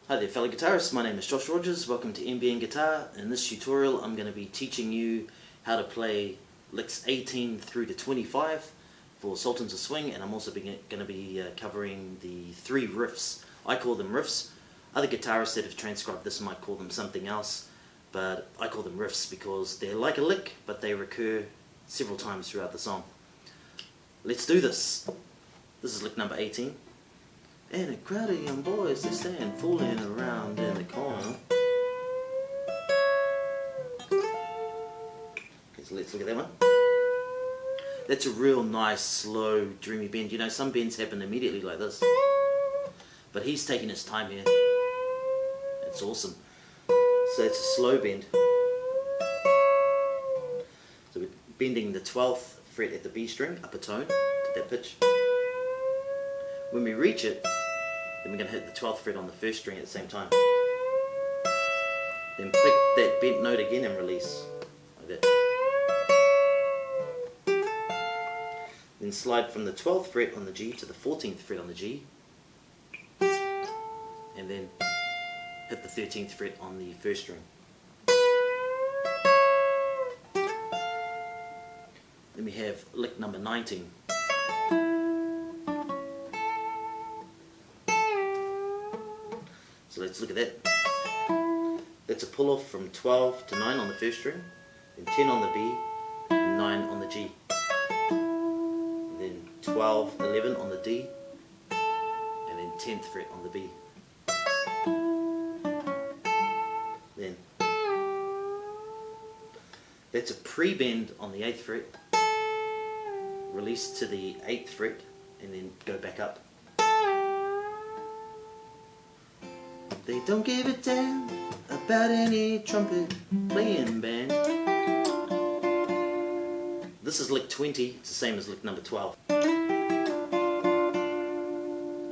Hi there fellow guitarists, my name is Josh Rogers, welcome to MBN Guitar. In this tutorial I'm going to be teaching you how to play licks 18 through to 25 for Sultans of Swing, and I'm also going to be covering the 3 riffs. I call them riffs. Other guitarists that have transcribed this might call them something else, but I call them riffs because they're like a lick but they recur several times throughout the song. Let's do this. This is lick number 18. And a crowd of young boys, they stand fooling around in the corner. Okay, so let's look at that one. That's a real nice, slow, dreamy bend. You know, some bends happen immediately like this. But he's taking his time here. It's awesome. So it's a slow bend. So we're bending the 12th fret at the B string, up a tone, to that pitch. When we reach it, then we're going to hit the 12th fret on the 1st string at the same time. Then pick that bent note again and release, like that. Then slide from the 12th fret on the G to the 14th fret on the G. And then hit the 13th fret on the 1st string. Then we have lick number 19. So let's look at that. That's a pull off from 12 to 9 on the 1st string, then 10 on the B, and 9 on the G. And then 12, 11 on the D, and then 10th fret on the B. Then that's a pre-bend on the 8th fret, release to the 8th fret, and then go back up. They don't give a damn about any trumpet playing band. This is lick 20, it's the same as lick number 12.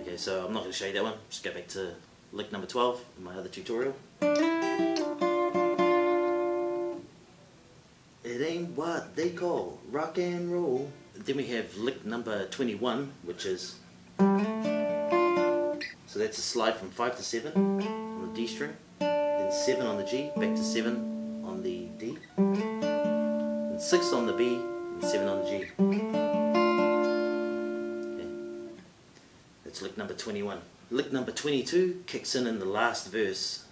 Okay, so I'm not going to show you that one, just go back to lick number 12 in my other tutorial. It ain't what they call rock and roll. Then we have lick number 21, which is, so that's a slide from 5 to 7 on the D string, then 7 on the G, back to 7 on the D, then 6 on the B, and 7 on the G. Okay. That's lick number 21. Lick number 22 kicks in the last verse.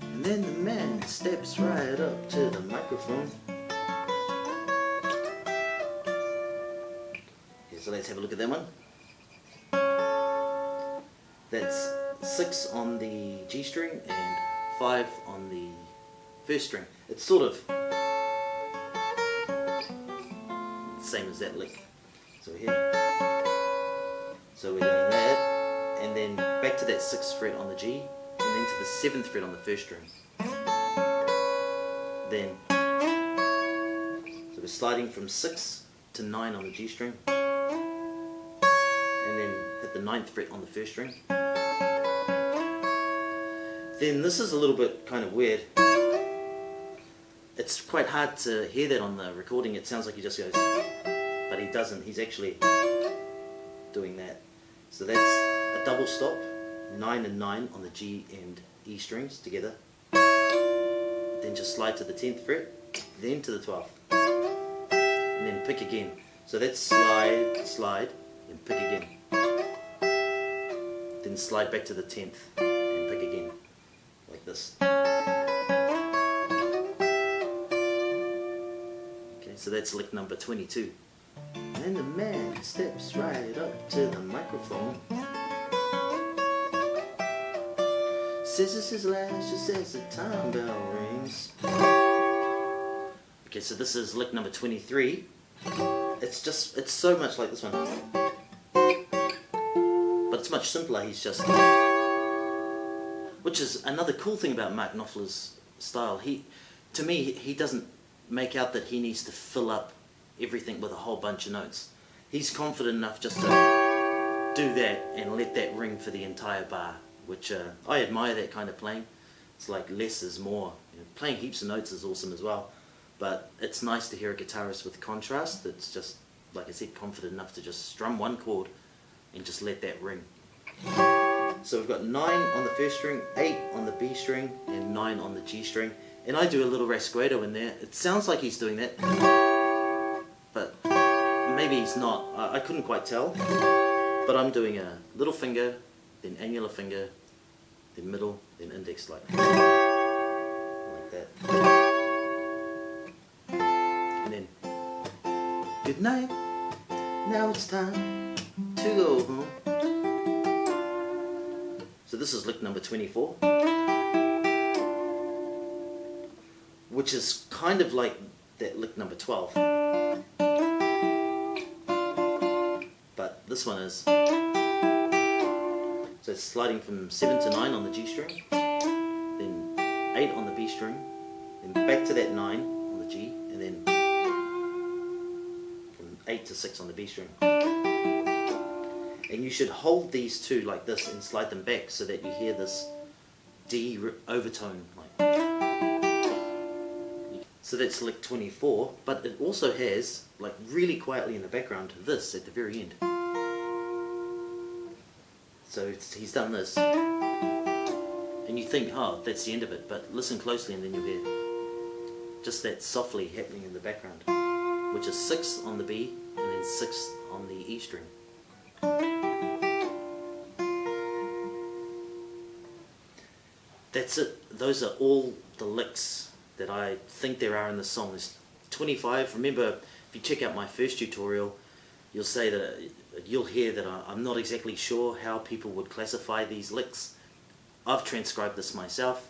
And then the man steps right up to the microphone. Okay, so let's have a look at that one. That's 6 on the G string and 5 on the 1st string. It's sort of the same as that lick. So here. So we're doing that, and then back to that 6th fret on the G, and then to the 7th fret on the 1st string. Then, so we're sliding from 6 to 9 on the G string, and then hit the 9th fret on the 1st string. Then this is a little bit kind of weird. It's quite hard to hear that on the recording. It sounds like he just goes, but he doesn't. He's actually doing that. So that's a double stop, 9 and 9 on the G and E strings together. Then just slide to the 10th fret, then to the 12th, and then pick again. So that's slide, slide, and pick again. Then slide back to the 10th and pick again, like this. Okay, so that's lick number 22. And then the man steps right up to the microphone. Says it's his last just as the time bell rings. Okay, so this is lick number 23. It's so much like this one. But it's much simpler, he's just... Which is another cool thing about Mark Knopfler's style. To me, he doesn't make out that he needs to fill up everything with a whole bunch of notes. He's confident enough just to do that and let that ring for the entire bar, which I admire that kind of playing. It's like less is more. You know, playing heaps of notes is awesome as well, but it's nice to hear a guitarist with contrast that's just, like I said, confident enough to just strum one chord and just let that ring. So we've got 9 on the first string, 8 on the B string, and 9 on the G string. And I do a little rasguedo in there. It sounds like he's doing that, but maybe he's not. I couldn't quite tell. But I'm doing a little finger, then annular finger, then middle, then index, like that. And then, good night, now it's time to go home. So this is lick number 24, which is kind of like that lick number 12, but this one is, so it's sliding from 7 to 9 on the G string, then 8 on the B string, then back to that 9 on the G, and then from 8 to 6 on the B string. And you should hold these two like this and slide them back so that you hear this D overtone. So that's lick 24, but it also has, like really quietly in the background, this at the very end. So he's done this, and you think, oh, that's the end of it, but listen closely and then you'll hear just that softly happening in the background, which is 6 on the B and then 6 on the E string. That's it. Those are all the licks that I think there are in the song. There's 25. Remember, if you check out my first tutorial, you'll say that you'll hear that I'm not exactly sure how people would classify these licks. I've transcribed this myself,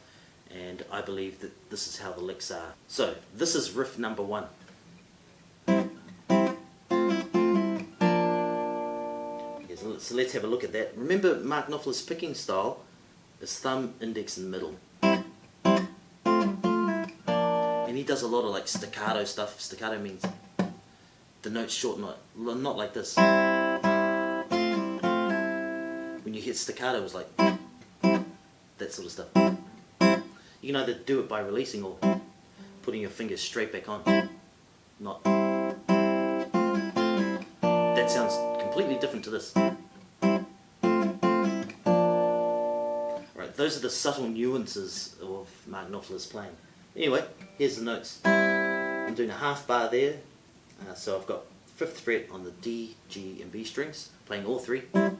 and I believe that this is how the licks are. So this is riff number 1. So let's have a look at that. Remember, Mark Knopfler's picking style is thumb, index, and middle. And he does a lot of like staccato stuff. Staccato means the note's short, not like this. When you hit staccato, it's like that sort of stuff. You can either do it by releasing or putting your fingers straight back on. Not. That sounds completely different to this. Those are the subtle nuances of Mark Knopfler's playing. Anyway, here's the notes. I'm doing a half bar there, so I've got 5th fret on the D, G and B strings, playing all 3, and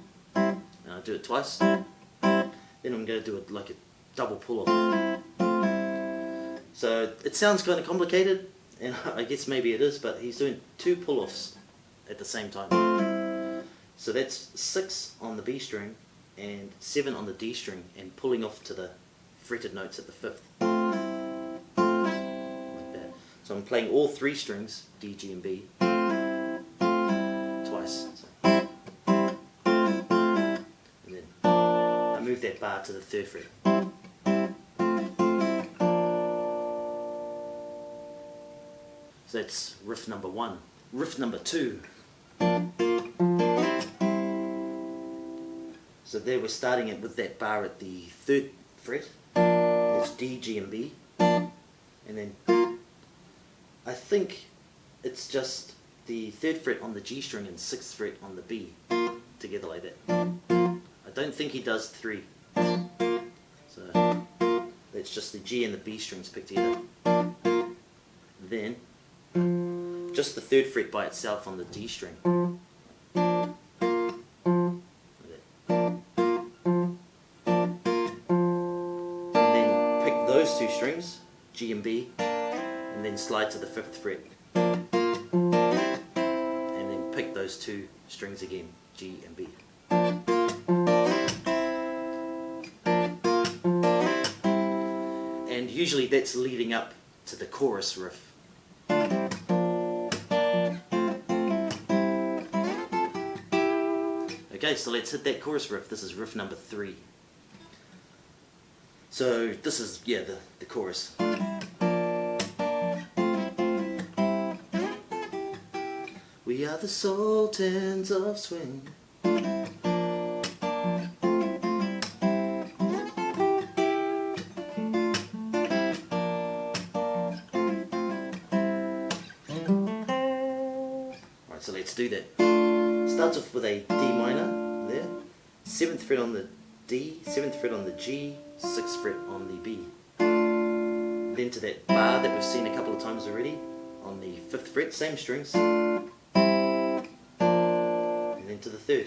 I do it twice. Then I'm going to do it like a double pull-off. So it sounds kind of complicated, and I guess maybe it is, but he's doing 2 pull-offs at the same time. So that's 6 on the B string, and 7 on the D string, and pulling off to the fretted notes at the 5th. Like that. So I'm playing all 3 strings, D, G and B, twice. So. And then I move that bar to the 3rd fret. So that's riff number 1. Riff number 2. So there we're starting it with that bar at the 3rd fret. There's D, G and B. And then I think it's just the 3rd fret on the G string and 6th fret on the B together like that. I don't think he does 3. So that's just the G and the B strings picked together. Then just the 3rd fret by itself on the D string. Those 2 strings, G and B, and then slide to the 5th fret, and then pick those 2 strings again, G and B. And usually that's leading up to the chorus riff. Okay, so let's hit that chorus riff. This is riff number 3. So this is, yeah, the chorus. We are the Sultans of Swing. Alright, so let's do that. Starts off with a D minor there, 7th fret on the D, 7th fret on the G, 6th fret on the B. Then to that bar that we've seen a couple of times already, on the 5th fret, same strings, and then to the 3rd.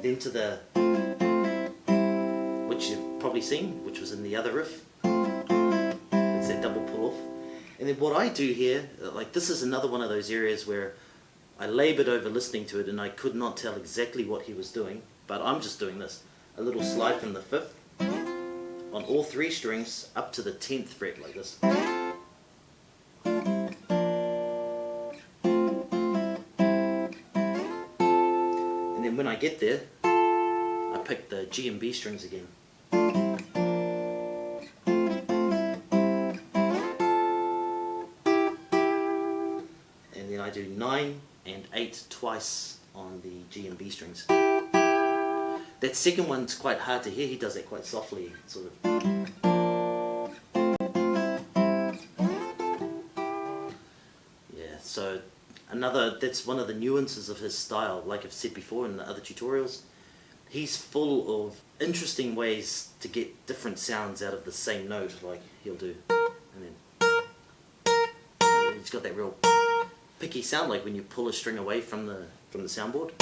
Then to the, which you've probably seen, which was in the other riff, it's that double pull off. And then what I do here, like this is another one of those areas where I laboured over listening to it and I could not tell exactly what he was doing, but I'm just doing this. A little slide from the 5th on all 3 strings up to the 10th fret like this. And then when I get there, I pick the G and B strings again. And then I do 9 and 8 twice on the G and B strings. That second one's quite hard to hear, he does that quite softly, sort of. Yeah, so that's one of the nuances of his style, like I've said before in the other tutorials. He's full of interesting ways to get different sounds out of the same note, like he'll do, and then he's got that real picky sound, like when you pull a string away from the soundboard,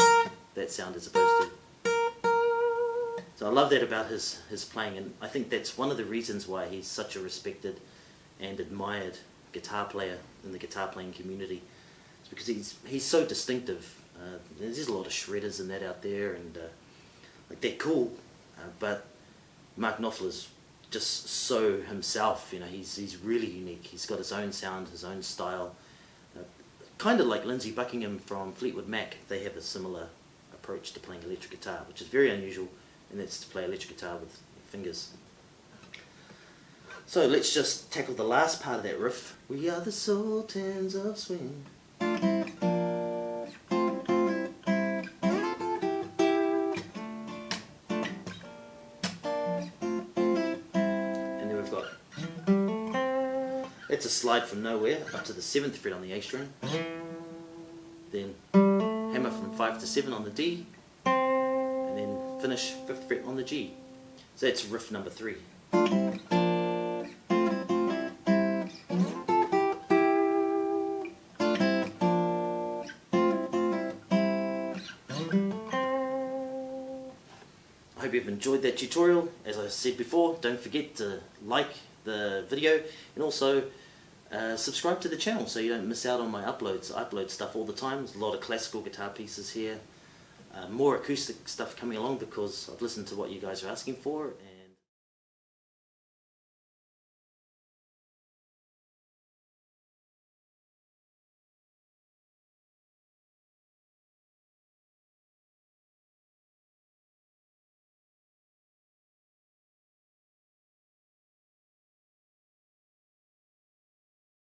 that sound is supposed to. So I love that about his playing, and I think that's one of the reasons why he's such a respected and admired guitar player in the guitar playing community. It's because he's so distinctive. There's a lot of shredders and that out there, and like they're cool, but Mark Knopfler's just so himself. You know, he's really unique. He's got his own sound, his own style. Kind of like Lindsay Buckingham from Fleetwood Mac, they have a similar approach to playing electric guitar, which is very unusual, and that's to play electric guitar with fingers. So let's just tackle the last part of that riff. We are the Sultans of Swing. And then we've got, it's a slide from nowhere up to the 7th fret on the A string. Then hammer from 5 to 7 on the D, and then finish 5th fret on the G. So that's riff number 3. I hope you've enjoyed that tutorial. As I said before, don't forget to like the video and also subscribe to the channel so you don't miss out on my uploads. I upload stuff all the time. There's a lot of classical guitar pieces here. More acoustic stuff coming along because I've listened to what you guys are asking for. And